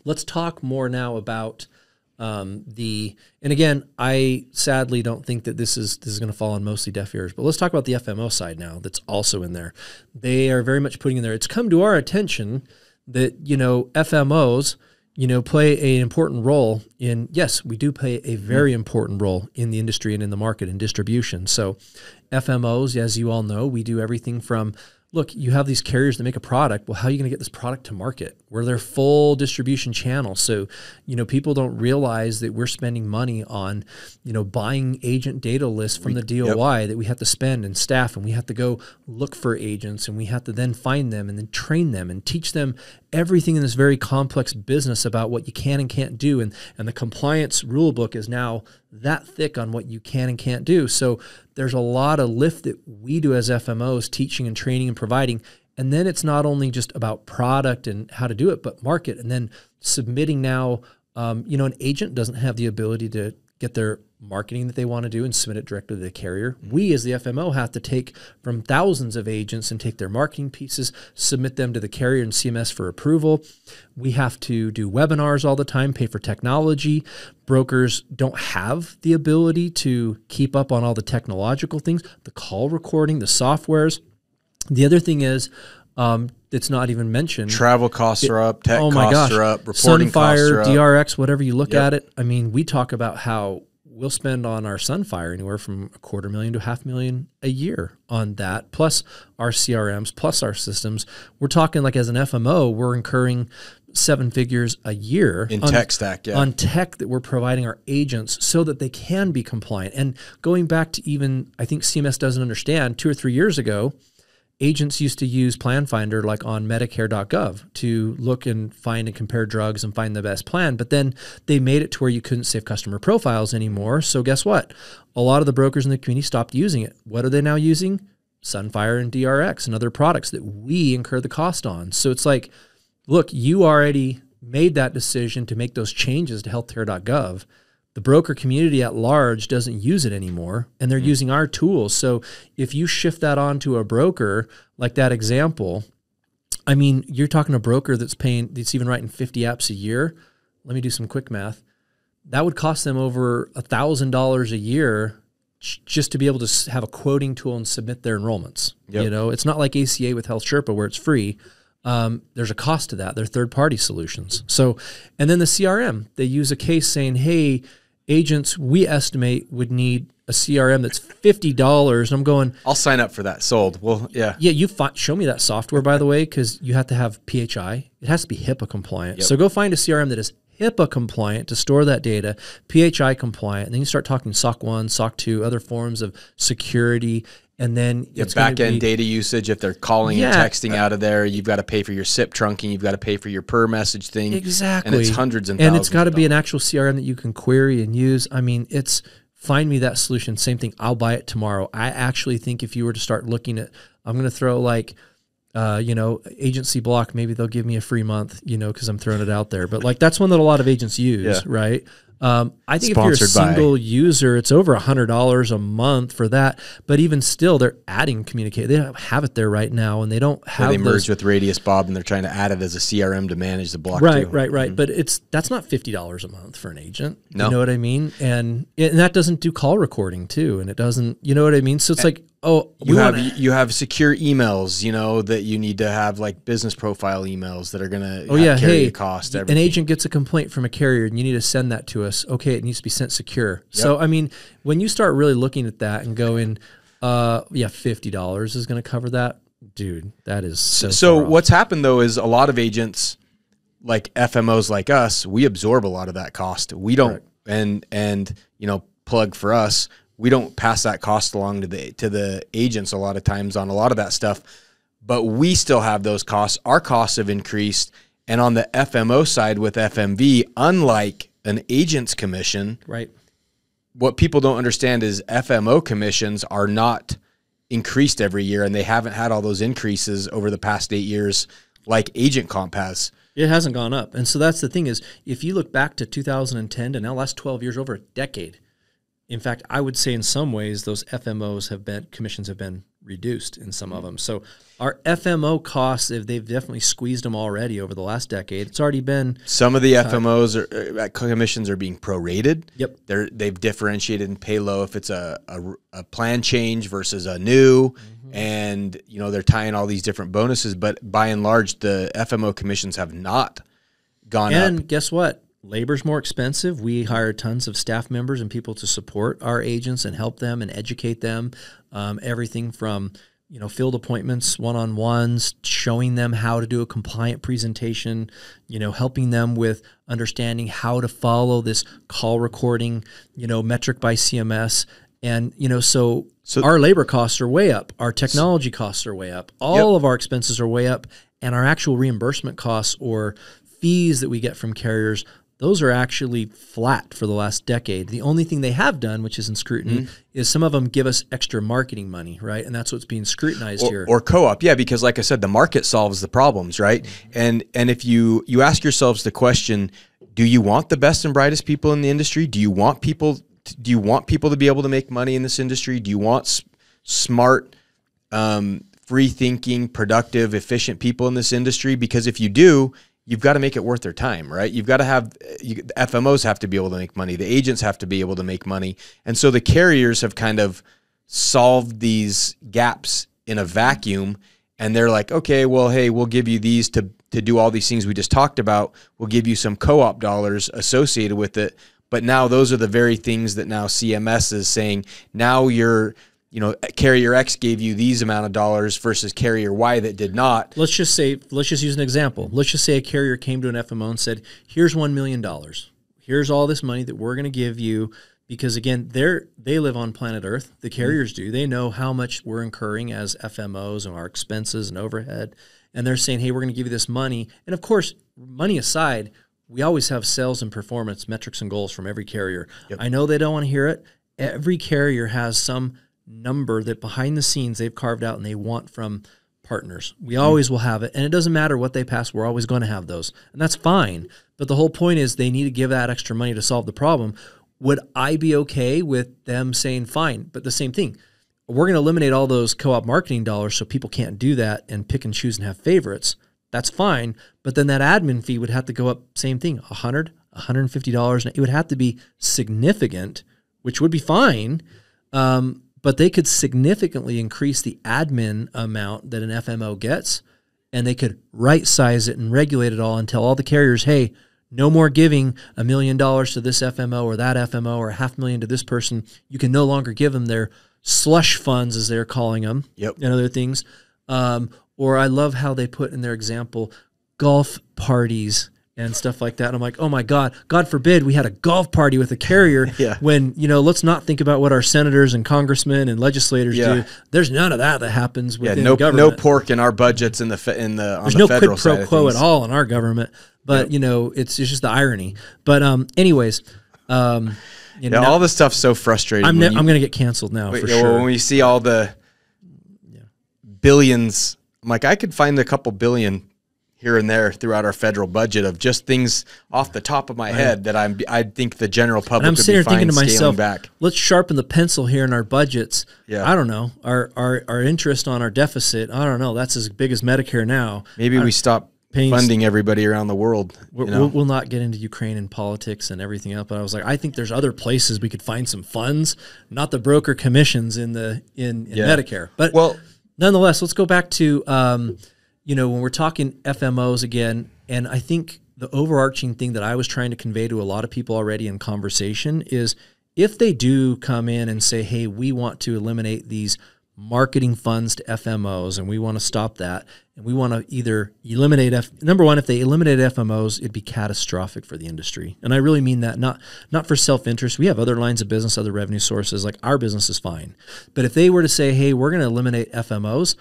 Let's talk more now about and again, I sadly don't think that this is going to fall on mostly deaf ears, but let's talk about the FMO side now. That's also in there. They are very much putting in there. It's come to our attention that, you know, FMOs, you know, play an important role in, yes, we do play a very important role in the industry and in the market and distribution. So FMOs, as you all know, we do everything from, look, you have these carriers that make a product. Well, how are you going to get this product to market? We're their full distribution channel. So, you know, people don't realize that we're spending money on, you know, buying agent data lists from the DOI that we have to spend and staff, and we have to go look for agents, and we have to then find them and then train them and teach them everything in this very complex business about what you can and can't do. And the compliance rule book is now that thick on what you can and can't do. So there's a lot of lift that we do as FMOs, teaching and training and providing. And then it's not only just about product and how to do it, but market. And then submitting now, you know, an agent doesn't have the ability to get their marketing that they want to do and submit it directly to the carrier. We as the FMO have to take from thousands of agents and take their marketing pieces, submit them to the carrier and CMS for approval. We have to do webinars all the time, pay for technology. Brokers don't have the ability to keep up on all the technological things, the call recording, the softwares. The other thing is, it's not even mentioned. Travel costs are up, tech costs are up, reporting costs are up. DRX, whatever you look at it. I mean, we talk about how we'll spend on our Sunfire anywhere from $250,000 to $500,000 a year on that, plus our CRMs, plus our systems. We're talking like as an FMO, we're incurring 7 figures a year in tech stack, on tech that we're providing our agents so that they can be compliant. And going back to even, I think CMS doesn't understand, 2 or 3 years ago, agents used to use Plan Finder like on Medicare.gov to look and find and compare drugs and find the best plan. But then they made it to where you couldn't save customer profiles anymore. So guess what? A lot of the brokers in the community stopped using it. What are they now using? Sunfire and DRX and other products that we incur the cost on. So it's like, look, you already made that decision to make those changes to healthcare.gov. The broker community at large doesn't use it anymore, and they're using our tools. So if you shift that on to a broker, like that example, I mean, you're talking a broker that's even writing 50 apps a year. Let me do some quick math. That would cost them over $1,000 a year just to be able to have a quoting tool and submit their enrollments. Yep. You know, it's not like ACA with Health Sherpa where it's free. There's a cost to that. They're third-party solutions. So, and then the CRM, they use a case saying, hey, agents, we estimate would need a CRM that's $50. And I'm going, I'll sign up for that. Sold. Well, yeah. Yeah, show me that software, by the way, because you have to have PHI. It has to be HIPAA compliant. Yep. So go find a CRM that is HIPAA compliant to store that data, PHI compliant, and then you start talking SOC 1, SOC 2, other forms of security. And then it's back-end data usage. If they're calling and texting out of there, you've got to pay for your SIP trunking. You've got to pay for your per message thing. Exactly. And it's hundreds and thousands. And it's got to be an actual CRM that you can query and use. I mean, find me that solution. Same thing. I'll buy it tomorrow. I actually think if you were to start looking at, I'm going to throw like, agency block, maybe they'll give me a free month, because I'm throwing it out there. But like, that's one that a lot of agents use, right? I think if you're a single user, it's over $100 a month for that. But even still, they're adding communicate. They don't have it there right now, and they don't have. They merged with Radius Bob, and they're trying to add it as a CRM to manage the block. Right. But that's not $50 a month for an agent. No. You know what I mean? And that doesn't do call recording too, and it doesn't. You know what I mean? So it's like, you have secure emails, that you need to have, like business profile emails that are going to carry the cost. An agent gets a complaint from a carrier, and you need to send that to us. Okay, it needs to be sent secure. Yep. So, I mean, when you start really looking at that and going, $50 is going to cover that, dude, that is so what's happened, though, is a lot of agents, like FMOs like us, we absorb a lot of that cost. We don't, and plug for us, we don't pass that cost along to the agents a lot of times on a lot of that stuff, but we still have those costs. Our costs have increased, and on the FMO side with FMV, unlike an agent's commission, right? What people don't understand is FMO commissions are not increased every year, and they haven't had all those increases over the past 8 years like agent comp has. It hasn't gone up. And so that's the thing is, if you look back to 2010 to now, last 12 years, over a decade. In fact, I would say in some ways those commissions have been reduced in some of them. So our FMO costs, they've definitely squeezed them already over the last decade. It's already been some of the FMOs commissions are being prorated. Yep, they've differentiated and pay low if it's a plan change versus a new, and they're tying all these different bonuses. But by and large, the FMO commissions have not gone up. And guess what? Labor's more expensive. We hire tons of staff members and people to support our agents and help them and educate them. Everything from, field appointments, one-on-ones, showing them how to do a compliant presentation, helping them with understanding how to follow this call recording, metric by CMS. And, so our labor costs are way up. Our technology costs are way up. All of our expenses are way up. And our actual reimbursement costs or fees that we get from carriers, those are actually flat for the last decade. The only thing they have done, which is in scrutiny, is some of them give us extra marketing money, right? And that's what's being scrutinized here. Or co-op, yeah, because like I said, the market solves the problems, right? And if you ask yourselves the question, do you want the best and brightest people in the industry? Do you want people do you want people to be able to make money in this industry? Do you want smart, free-thinking, productive, efficient people in this industry? Because if you do, you've got to make it worth their time, right? You've got to have the FMOs have to be able to make money. The agents have to be able to make money. And so the carriers have kind of solved these gaps in a vacuum. And they're like, okay, well, hey, we'll give you these to do all these things we just talked about. We'll give you some co-op dollars associated with it. But now those are the very things that now CMS is saying, now you're, carrier X gave you these amount of dollars versus carrier Y that did not. Let's just use an example. Let's just say a carrier came to an FMO and said, here's $1 million. Here's all this money that we're going to give you. Because again, they live on planet Earth. The carriers do. They know how much we're incurring as FMOs and our expenses and overhead. And they're saying, hey, we're going to give you this money. And of course, money aside, we always have sales and performance metrics and goals from every carrier. Yep. I know they don't want to hear it. Every carrier has some number that behind the scenes they've carved out and they want from partners. We always will have it. And it doesn't matter what they pass. We're always going to have those. And that's fine. But the whole point is they need to give that extra money to solve the problem. Would I be okay with them saying, fine, but the same thing, we're going to eliminate all those co-op marketing dollars so people can't do that and pick and choose and have favorites. That's fine. But then that admin fee would have to go up, same thing, $100, $150. And it would have to be significant, which would be fine. But they could significantly increase the admin amount that an FMO gets, and they could right-size it and regulate it all and tell all the carriers, hey, no more giving $1 million to this FMO or that FMO or $500,000 to this person. You can no longer give them their slush funds, as they're calling them, and other things. Or I love how they put in their example golf parties and stuff like that. And I'm like, oh my God, God forbid we had a golf party with a carrier when, let's not think about what our senators and congressmen and legislators do. There's none of that happens within the government. No pork in our budgets on the There's no quid pro quo at all in our government. But, it's just the irony. But anyways, all this stuff's so frustrating. I'm going to get canceled now for sure. When we see all the billions, I'm like, I could find a couple billion here and there throughout our federal budget of just things off the top of my head that I think the general public would be fine scaling back. Let's sharpen the pencil here in our budgets. I don't know. Our interest on our deficit, I don't know. That's as big as Medicare now. Maybe we stop funding everybody around the world. We'll not get into Ukraine and politics and everything else, but I was like, I think there's other places we could find some funds, not the broker commissions in Medicare. But nonetheless, let's go back to when we're talking FMOs again, and I think the overarching thing that I was trying to convey to a lot of people already in conversation is if they do come in and say, hey, we want to eliminate these marketing funds to FMOs and we want to stop that, and we want to either eliminate number one, if they eliminate FMOs, it'd be catastrophic for the industry. And I really mean that, not for self-interest. We have other lines of business, other revenue sources, like our business is fine. But if they were to say, hey, we're going to eliminate FMOs,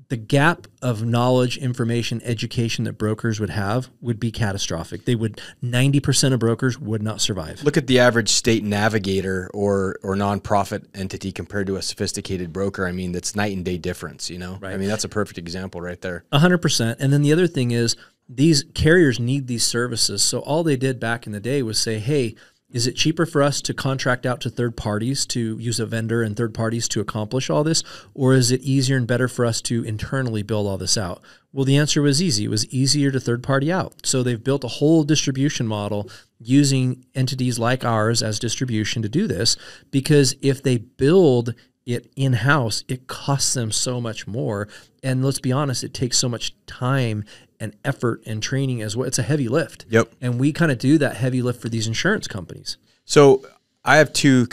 the gap of knowledge, information, education that brokers would have would be catastrophic. 90% of brokers would not survive. Look at the average state navigator or nonprofit entity compared to a sophisticated broker. I mean, that's night and day difference, Right. I mean, that's a perfect example right there. 100%. And then the other thing is these carriers need these services. So all they did back in the day was say, hey, is it cheaper for us to contract out to third parties to use a vendor and third parties to accomplish all this? Or is it easier and better for us to internally build all this out? Well, the answer was easy. It was easier to third party out. So they've built a whole distribution model using entities like ours as distribution to do this, because if they build it in-house, it costs them so much more. And let's be honest, it takes so much time and effort and training as well. It's a heavy lift. Yep. And we kind of do that heavy lift for these insurance companies. So I have two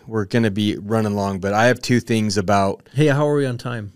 we're going to be running long, but I have two things about. Hey, how are we on time?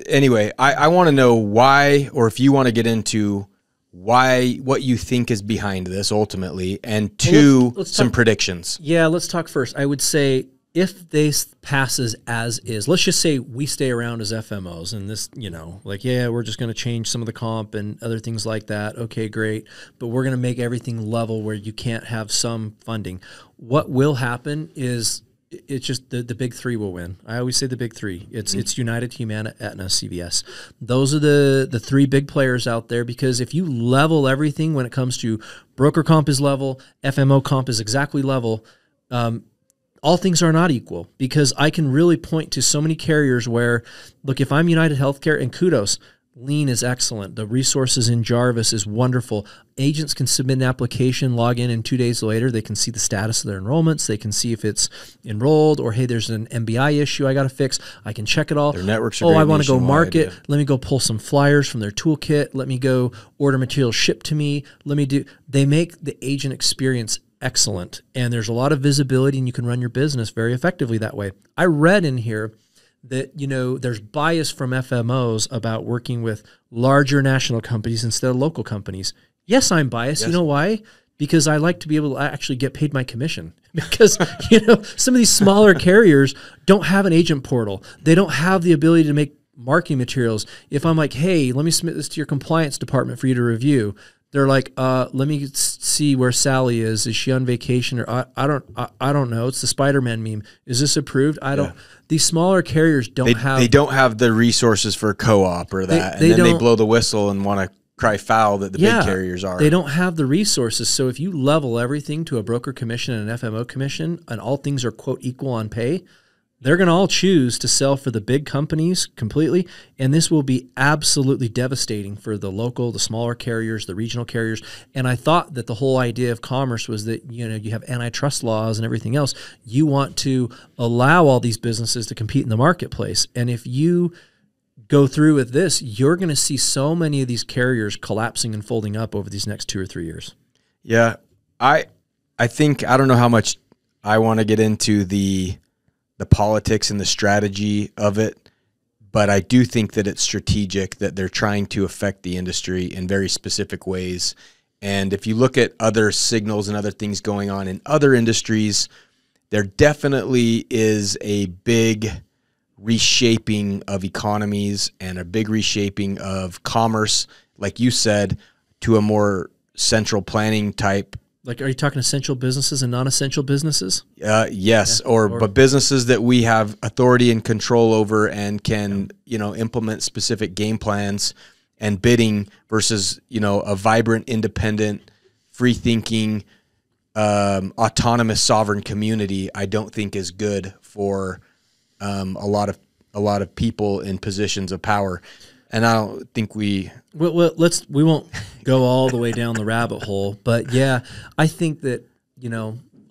Anyway, I want to know why, or if you want to get into what you think is behind this ultimately, and two, let's some predictions. Yeah, let's talk first. I would say, if this passes as is, let's just say we stay around as FMOs and this, we're just going to change some of the comp and other things like that. Okay, great. But we're going to make everything level where you can't have some funding. What will happen is it's just the big three will win. I always say the big three. It's United, Humana, Aetna, CVS. Those are the three big players out there, because if you level everything when it comes to broker comp is level, FMO comp is exactly level, all things are not equal, because I can really point to so many carriers where, look, if I'm United Healthcare, and kudos, Lean is excellent. The resources in Jarvis is wonderful. Agents can submit an application, log in, and 2 days later, they can see the status of their enrollments. They can see if it's enrolled, or, hey, there's an MBI issue I got to fix. I can check it all. Their networks are I great want to go market. yeah. Let me go pull some flyers from their toolkit. Let me go order materials shipped to me. They make the agent experience excellent. And there's a lot of visibility, and you can run your business very effectively that way. I read in here that, there's bias from FMOs about working with larger national companies instead of local companies. Yes, I'm biased. Yes. You know why? Because I like to be able to actually get paid my commission. Because, some of these smaller carriers don't have an agent portal. They don't have the ability to make marketing materials. If I'm like, hey, let me submit this to your compliance department for you to review, they're like, let me see where Sally is. Is she on vacation? Or I don't know. It's the Spider-Man meme. Is this approved? I don't. These smaller carriers don't have. They don't have the resources for co-op or that. And then they blow the whistle and want to cry foul that the big carriers are. They don't have the resources. So if you level everything to a broker commission and an FMO commission, and all things are, quote, equal on pay, they're going to all choose to sell for the big companies completely, and this will be absolutely devastating for the local, the smaller carriers, the regional carriers. And I thought that the whole idea of commerce was that, you have antitrust laws and everything else. You want to allow all these businesses to compete in the marketplace. And if you go through with this, you're going to see so many of these carriers collapsing and folding up over these next 2 or 3 years. Yeah. I think, I don't know how much I want to get into the politics and the strategy of it, but I do think that it's strategic, that they're trying to affect the industry in very specific ways. And if you look at other signals and other things going on in other industries, there definitely is a big reshaping of economies and a big reshaping of commerce, like you said, to a more central planning type. Like, are you talking essential businesses and non-essential businesses? Yes, but businesses that we have authority and control over and can, implement specific game plans and bidding versus, a vibrant, independent, free-thinking, autonomous, sovereign community. I don't think is good for a lot of people in positions of power. And I don't think we won't go all the way down the rabbit hole, but yeah, I think that,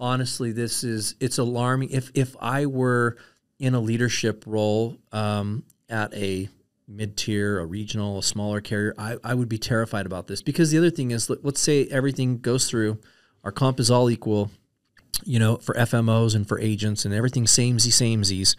honestly, it's alarming. If I were in a leadership role at a mid-tier, a regional, a smaller carrier, I would be terrified about this, because the other thing is, let's say everything goes through, our comp is all equal, for FMOs and for agents, and everything samesies.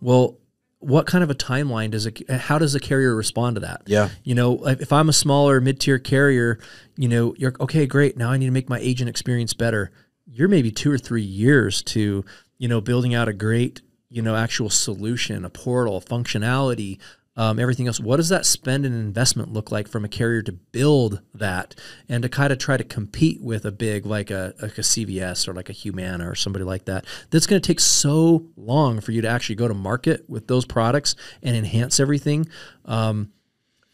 Well, what kind of a timeline how does a carrier respond to that? Yeah. If I'm a smaller mid-tier carrier, you're okay, great. Now I need to make my agent experience better. You're maybe 2 or 3 years to, building out a great, actual solution, a portal, functionality, everything else. What does that spend and investment look like from a carrier to build that and to kind of try to compete with a big, like a CVS or like a Humana or somebody like that? That's going to take so long for you to actually go to market with those products and enhance everything. And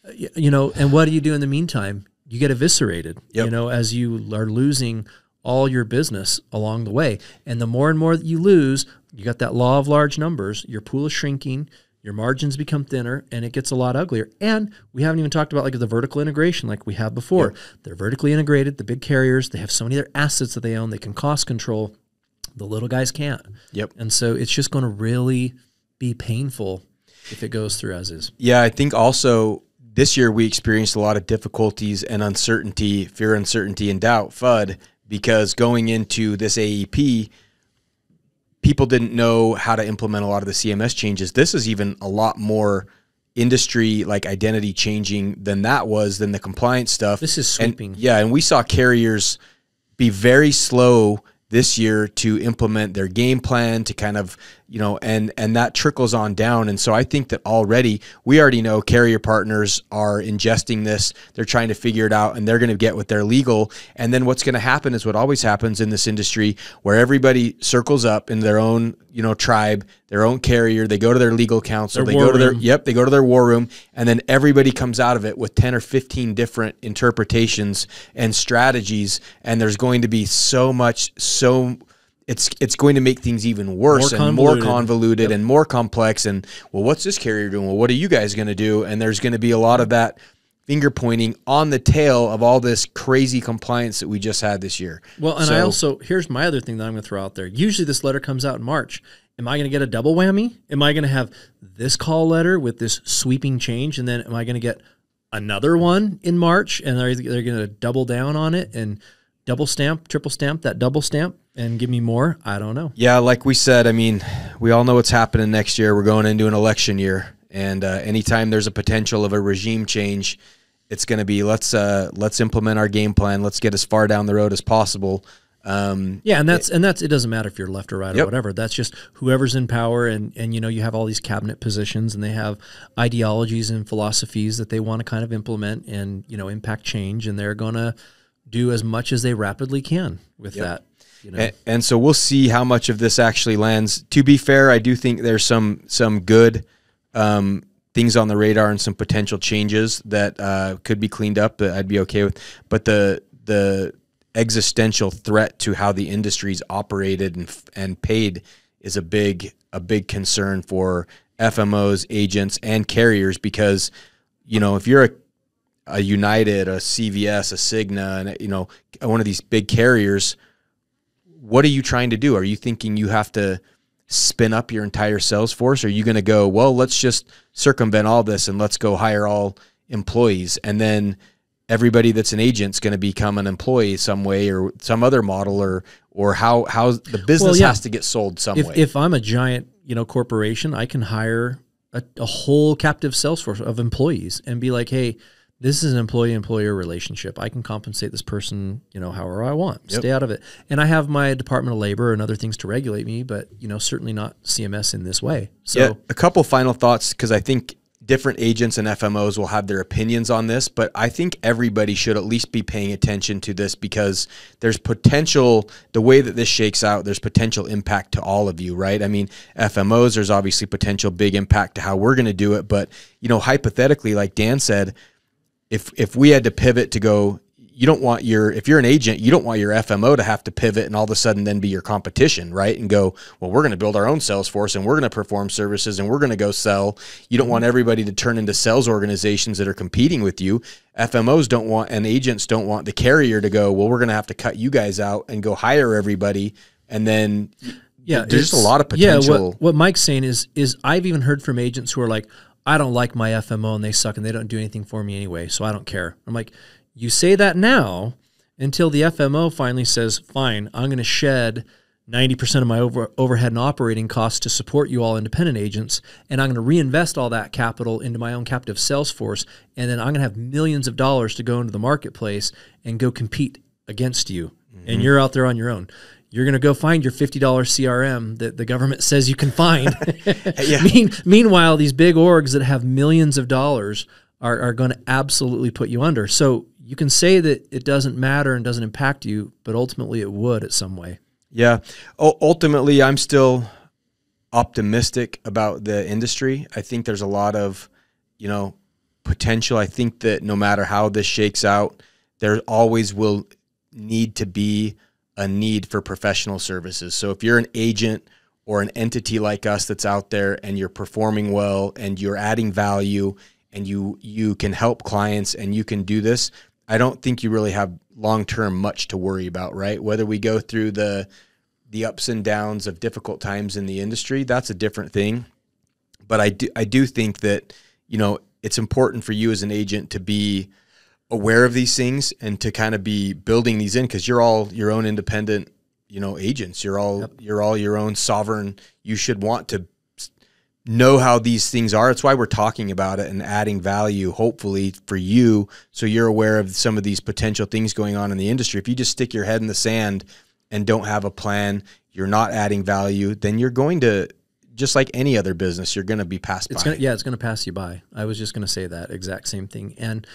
what do you do in the meantime? You get eviscerated, as you are losing all your business along the way. And the more and more that you lose, you got that law of large numbers, your pool is shrinking, your margins become thinner, and it gets a lot uglier. And we haven't even talked about like the vertical integration like we have before. Yep. They're vertically integrated. The big carriers, they have so many other assets that they own. They can cost control. The little guys can't. Yep. And so it's just going to really be painful if it goes through as is. Yeah, I think also this year we experienced a lot of difficulties and uncertainty, fear, uncertainty, and doubt, FUD, because going into this AEP, people didn't know how to implement a lot of the CMS changes. This is even a lot more industry like identity changing than the compliance stuff. This is sweeping. And we saw carriers be very slow this year to implement their game plan, to kind of, and that trickles on down. And so I think that we already know carrier partners are ingesting this. They're trying to figure it out, and they're going to get with their legal. And then what's going to happen is what always happens in this industry, where everybody circles up in their own, tribe, their own carrier. They go to their legal counsel. They go to their war room, and then everybody comes out of it with 10 or 15 different interpretations and strategies. And there's going to be it's going to make things even worse and more convoluted and more complex. And, well, what's this carrier doing? Well, what are you guys going to do? And there's going to be a lot of that finger pointing on the tail of all this crazy compliance that we just had this year. Well, and I also, here's my other thing that I'm going to throw out there. Usually this letter comes out in March. Am I going to get a double whammy? Am I going to have this call letter with this sweeping change? And then am I going to get another one in March? And they're going to double down on it and double stamp, triple stamp, that double stamp and give me more? I don't know. Yeah, like we said, I mean, we all know what's happening next year. We're going into an election year. And anytime there's a potential of a regime change, it's going to be let's implement our game plan. Let's get as far down the road as possible. Yeah, and that's it doesn't matter if you're left or right or whatever. That's just whoever's in power, and you know, you have all these cabinet positions, and they have ideologies and philosophies that they want to kind of implement and, you know, impact change, and they're going to do as much as they rapidly can with that. You know? And so we'll see how much of this actually lands. To be fair, I do think there's some good things on the radar and some potential changes that could be cleaned up that I'd be okay with. But the existential threat to how the industry's operated and paid is a big concern for FMOs, agents, and carriers, because, you know, if you're a United, a CVS, a Cigna, and, you know, one of these big carriers, what are you trying to do? Are you thinking you have to spin up your entire sales force? Or are you going to go, well, let's just circumvent all this and let's go hire all employees, and then everybody that's an agent's going to become an employee some way or some other model, or how the business has to get sold some way. If I'm a giant, you know, corporation, I can hire a whole captive sales force of employees and be like, hey, this is an employee-employer relationship. I can compensate this person, you know, however I want. Stay out of it. And I have my Department of Labor and other things to regulate me, but, you know, certainly not CMS in this way. So yeah, a couple final thoughts, because I think different agents and FMOs will have their opinions on this, but I think everybody should at least be paying attention to this, because there's potential, the way that this shakes out, there's potential impact to all of you, right? I mean, FMOs, there's obviously potential big impact to how we're going to do it, but, you know, hypothetically, like Dan said, if we had to pivot to go, you don't want if you're an agent, you don't want your FMO to have to pivot and all of a sudden then be your competition, right? And go, well, we're going to build our own sales force and we're going to perform services and we're going to go sell. You don't want everybody to turn into sales organizations that are competing with you. FMOs don't want, and agents don't want the carrier to go, well, we're going to have to cut you guys out and go hire everybody. And then there's just a lot of potential. Yeah, what Mike's saying is I've even heard from agents who are like, I don't like my FMO and they suck and they don't do anything for me anyway, so I don't care. I'm like, you say that now until the FMO finally says, fine, I'm going to shed 90% of my overhead and operating costs to support you all independent agents, and I'm going to reinvest all that capital into my own captive sales force, and then I'm going to have millions of dollars to go into the marketplace and go compete against you, and you're out there on your own. You're going to go find your $50 CRM that the government says you can find. Meanwhile, these big orgs that have millions of dollars are going to absolutely put you under. So you can say that it doesn't matter and doesn't impact you, but ultimately it would at some way. Yeah. Ultimately, I'm still optimistic about the industry. I think there's a lot of, you know, potential. I think that no matter how this shakes out, there always will need to be a need for professional services. So if you're an agent or an entity like us that's out there and you're performing well and you're adding value and you can help clients and you can do this, I don't think you really have long-term much to worry about, right? Whether we go through the ups and downs of difficult times in the industry, that's a different thing. But I do think that, you know, it's important for you as an agent to be aware of these things and to kind of be building these in, because you're all your own independent, you know, agents. You're all your own sovereign. You should want to know how these things are. It's why we're talking about it and adding value, hopefully, for you, so you're aware of some of these potential things going on in the industry. If you just stick your head in the sand and don't have a plan, you're not adding value, then you're going to, just like any other business, you're going to be passed by. It's going to pass you by. I was just going to say that exact same thing. And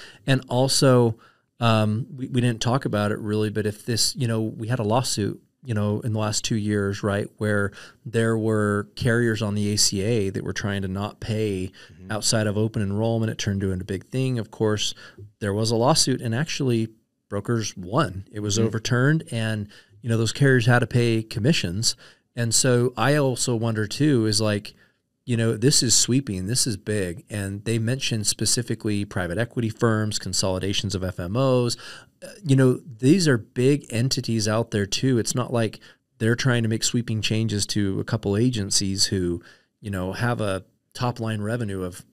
also, we didn't talk about it really, but if this, you know, we had a lawsuit, you know, in the last 2 years, right, where there were carriers on the ACA that were trying to not pay outside of open enrollment. It turned into a big thing. Of course, there was a lawsuit, and actually brokers won. It was overturned, and you know, those carriers had to pay commissions. And so I also wonder too, is like, you know, this is sweeping, this is big. And they mentioned specifically private equity firms, consolidations of FMOs. You know, these are big entities out there too. It's not like they're trying to make sweeping changes to a couple agencies who, you know, have a top line revenue of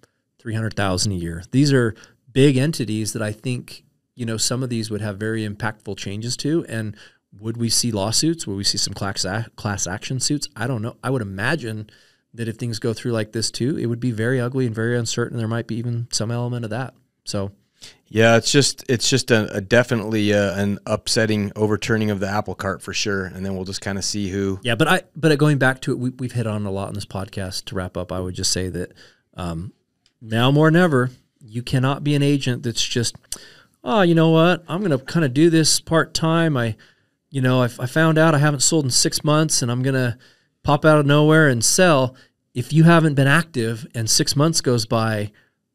$300,000 a year. These are big entities that I think, you know, some of these would have very impactful changes to. And would we see lawsuits? Would we see some class action suits? I don't know. I would imagine that if things go through like this too, it would be very ugly and very uncertain. There might be even some element of that. So, yeah, it's just a definitely an upsetting overturning of the apple cart for sure. And then we'll just kind of see who. Yeah, but going back to it, we've hit on a lot in this podcast. To wrap up, I would just say that now more than ever, you cannot be an agent that's just, oh, you know what, I'm going to kind of do this part time. I found out I haven't sold in 6 months, and I'm going to pop out of nowhere and sell. If you haven't been active and 6 months goes by,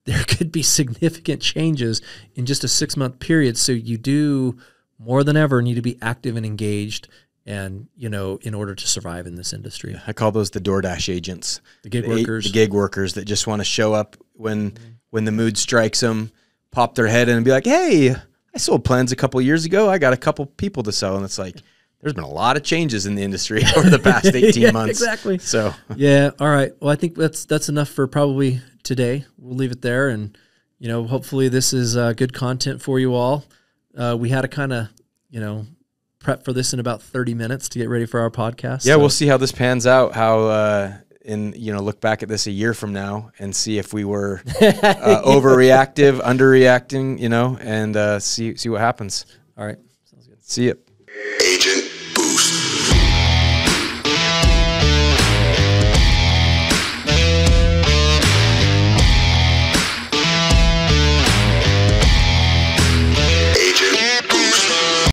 there could be significant changes in just a 6 month period. So you do more than ever need to be active and engaged, and, you know, in order to survive in this industry. I call those the DoorDash agents, the gig workers, the gig workers that just want to show up when the mood strikes them, pop their head in and be like, hey, I sold plans a couple of years ago. I got a couple people to sell. And it's like, there's been a lot of changes in the industry over the past 18 yeah, months. Exactly. So, yeah. All right. Well, I think that's enough for probably today. We'll leave it there. And, you know, hopefully this is good content for you all. We had to kind of, you know, prep for this in about 30 minutes to get ready for our podcast. Yeah, so we'll see how this pans out, how, look back at this a year from now and see if we were overreactive, underreacting, you know, and see what happens. All right. Sounds good. See you.